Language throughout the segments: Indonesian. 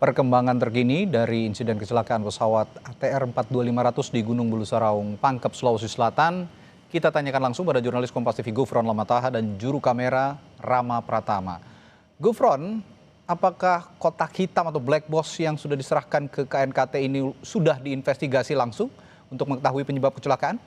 Perkembangan terkini dari insiden kecelakaan pesawat ATR 42500 di Gunung Bulu Saraung, Pangkep, Sulawesi Selatan. Kita tanyakan langsung pada jurnalis Kompas TV Gufron Lamataha dan juru kamera Rama Pratama. Gufron, apakah kotak hitam atau black box yang sudah diserahkan ke KNKT ini sudah diinvestigasi langsung untuk mengetahui penyebab kecelakaan?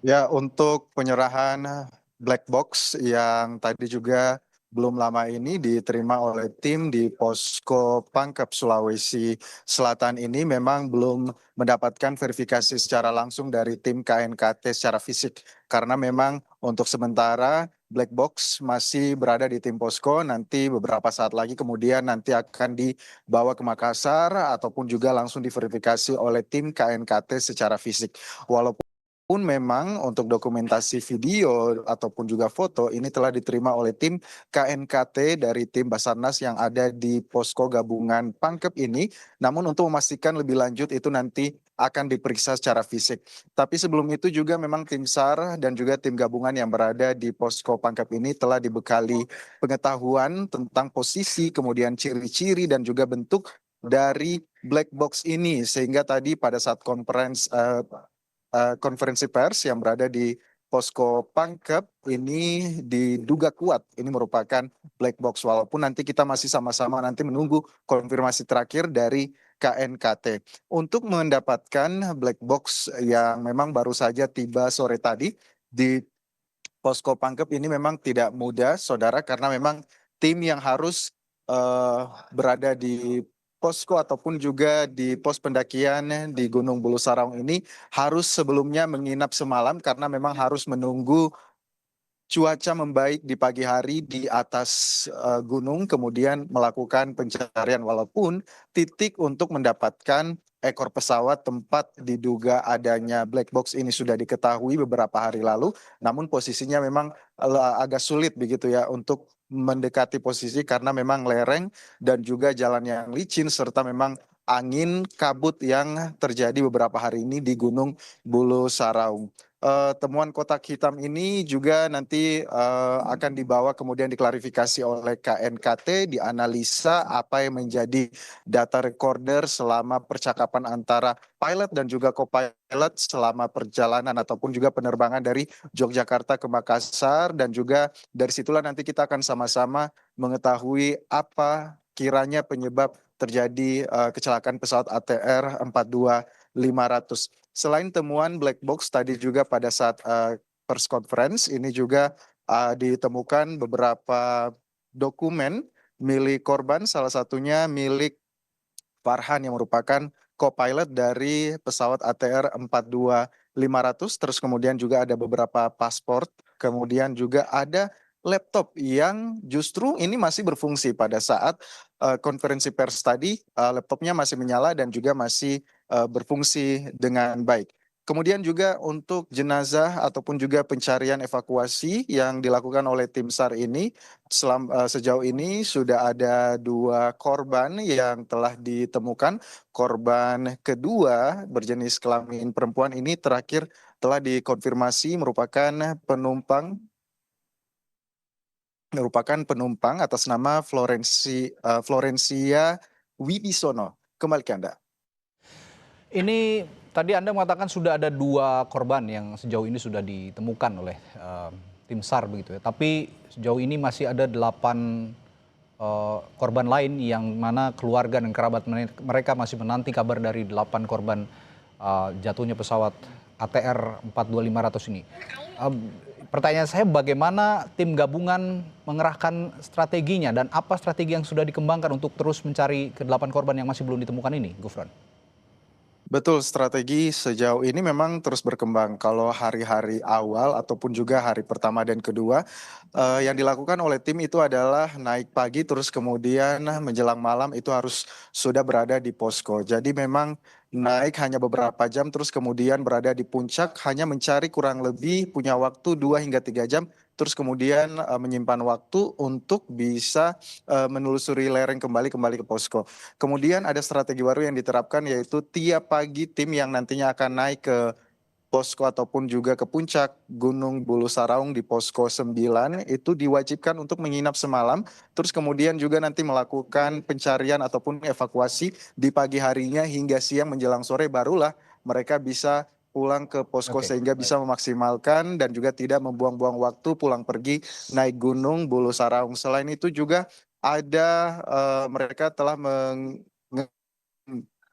Ya, untuk penyerahan black box yang tadi juga belum lama ini diterima oleh tim di Posko Pangkep Sulawesi Selatan ini memang belum mendapatkan verifikasi secara langsung dari tim KNKT secara fisik. Karena memang untuk sementara black box masih berada di tim Posko, nanti beberapa saat lagi kemudian nanti akan dibawa ke Makassar ataupun juga langsung diverifikasi oleh tim KNKT secara fisik. Walaupun memang untuk dokumentasi video ataupun juga foto ini telah diterima oleh tim KNKT dari tim Basarnas yang ada di posko gabungan Pangkep ini. Namun untuk memastikan lebih lanjut itu nanti akan diperiksa secara fisik. Tapi sebelum itu juga memang tim SAR dan juga tim gabungan yang berada di posko Pangkep ini telah dibekali pengetahuan tentang posisi, kemudian ciri-ciri dan juga bentuk dari black box ini. Sehingga tadi pada saat konferensi pers yang berada di posko Pangkep ini diduga kuat ini merupakan black box, walaupun nanti kita masih sama-sama nanti menunggu konfirmasi terakhir dari KNKT. Untuk mendapatkan black box yang memang baru saja tiba sore tadi di posko Pangkep ini memang tidak mudah, saudara, karena memang tim yang harus berada di posko ataupun juga di pos pendakian di Gunung Bulu Saraung ini harus sebelumnya menginap semalam karena memang harus menunggu cuaca membaik di pagi hari di atas gunung, kemudian melakukan pencarian, walaupun titik untuk mendapatkan ekor pesawat tempat diduga adanya black box ini sudah diketahui beberapa hari lalu, namun posisinya memang agak sulit begitu ya untuk mendekati posisi karena memang lereng dan juga jalan yang licin serta memang angin kabut yang terjadi beberapa hari ini di Gunung Bulu Saraung. Temuan kotak hitam ini juga nanti akan dibawa kemudian diklarifikasi oleh KNKT, dianalisa apa yang menjadi data recorder selama percakapan antara pilot dan juga co-pilot selama perjalanan ataupun juga penerbangan dari Yogyakarta ke Makassar, dan juga dari situlah nanti kita akan sama-sama mengetahui apa kiranya penyebab terjadi kecelakaan pesawat ATR 42500. Selain temuan black box tadi juga pada saat press conference ini juga ditemukan beberapa dokumen milik korban, salah satunya milik Farhan yang merupakan co-pilot dari pesawat ATR 42500. Terus kemudian juga ada beberapa paspor, kemudian juga ada laptop yang justru ini masih berfungsi pada saat konferensi pers tadi. Laptopnya masih menyala dan juga masih berfungsi dengan baik. Kemudian juga untuk jenazah ataupun juga pencarian evakuasi yang dilakukan oleh tim SAR ini, sejauh ini sudah ada 2 korban yang telah ditemukan. Korban kedua berjenis kelamin perempuan ini terakhir telah dikonfirmasi merupakan penumpang atas nama Florencia Wibisono. Kembali ke Anda. Ini tadi Anda mengatakan sudah ada 2 korban yang sejauh ini sudah ditemukan oleh tim SAR begitu ya. Tapi sejauh ini masih ada 8 korban lain yang mana keluarga dan kerabat mereka masih menanti kabar dari 8 korban jatuhnya pesawat ATR 42500 ini. Pertanyaan saya, bagaimana tim gabungan mengerahkan strateginya dan apa strategi yang sudah dikembangkan untuk terus mencari ke 8 korban yang masih belum ditemukan ini, Gufron? Betul, strategi sejauh ini memang terus berkembang. Kalau hari-hari awal ataupun juga hari pertama dan kedua, yang dilakukan oleh tim itu adalah naik pagi terus kemudian menjelang malam itu harus sudah berada di posko. Jadi memang naik hanya beberapa jam terus kemudian berada di puncak hanya mencari kurang lebih punya waktu 2 hingga 3 jam, terus kemudian menyimpan waktu untuk bisa menelusuri lereng kembali ke posko. Kemudian ada strategi baru yang diterapkan, yaitu tiap pagi tim yang nantinya akan naik ke posko ataupun juga ke puncak Gunung Bulu Saraung di posko 9 itu diwajibkan untuk menginap semalam, terus kemudian juga nanti melakukan pencarian ataupun evakuasi di pagi harinya hingga siang menjelang sore barulah mereka bisa pulang ke posko Oke, sehingga baik. bisa memaksimalkan dan juga tidak membuang-buang waktu pulang pergi naik Gunung Bulu Saraung. Selain itu juga ada mereka telah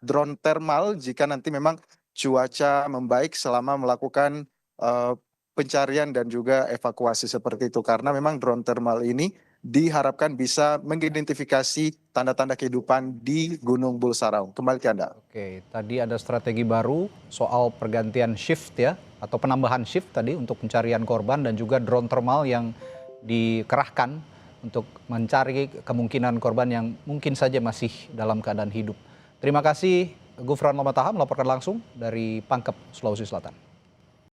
drone thermal jika nanti memang cuaca membaik selama melakukan pencarian dan juga evakuasi seperti itu. Karena memang drone thermal ini diharapkan bisa mengidentifikasi tanda-tanda kehidupan di Gunung Bulsarau. Kembali ke Anda. Oke, tadi ada strategi baru soal pergantian shift ya, atau penambahan shift tadi untuk pencarian korban dan juga drone thermal yang dikerahkan untuk mencari kemungkinan korban yang mungkin saja masih dalam keadaan hidup. Terima kasih Gufron Lomataham melaporkan langsung dari Pangkep, Sulawesi Selatan.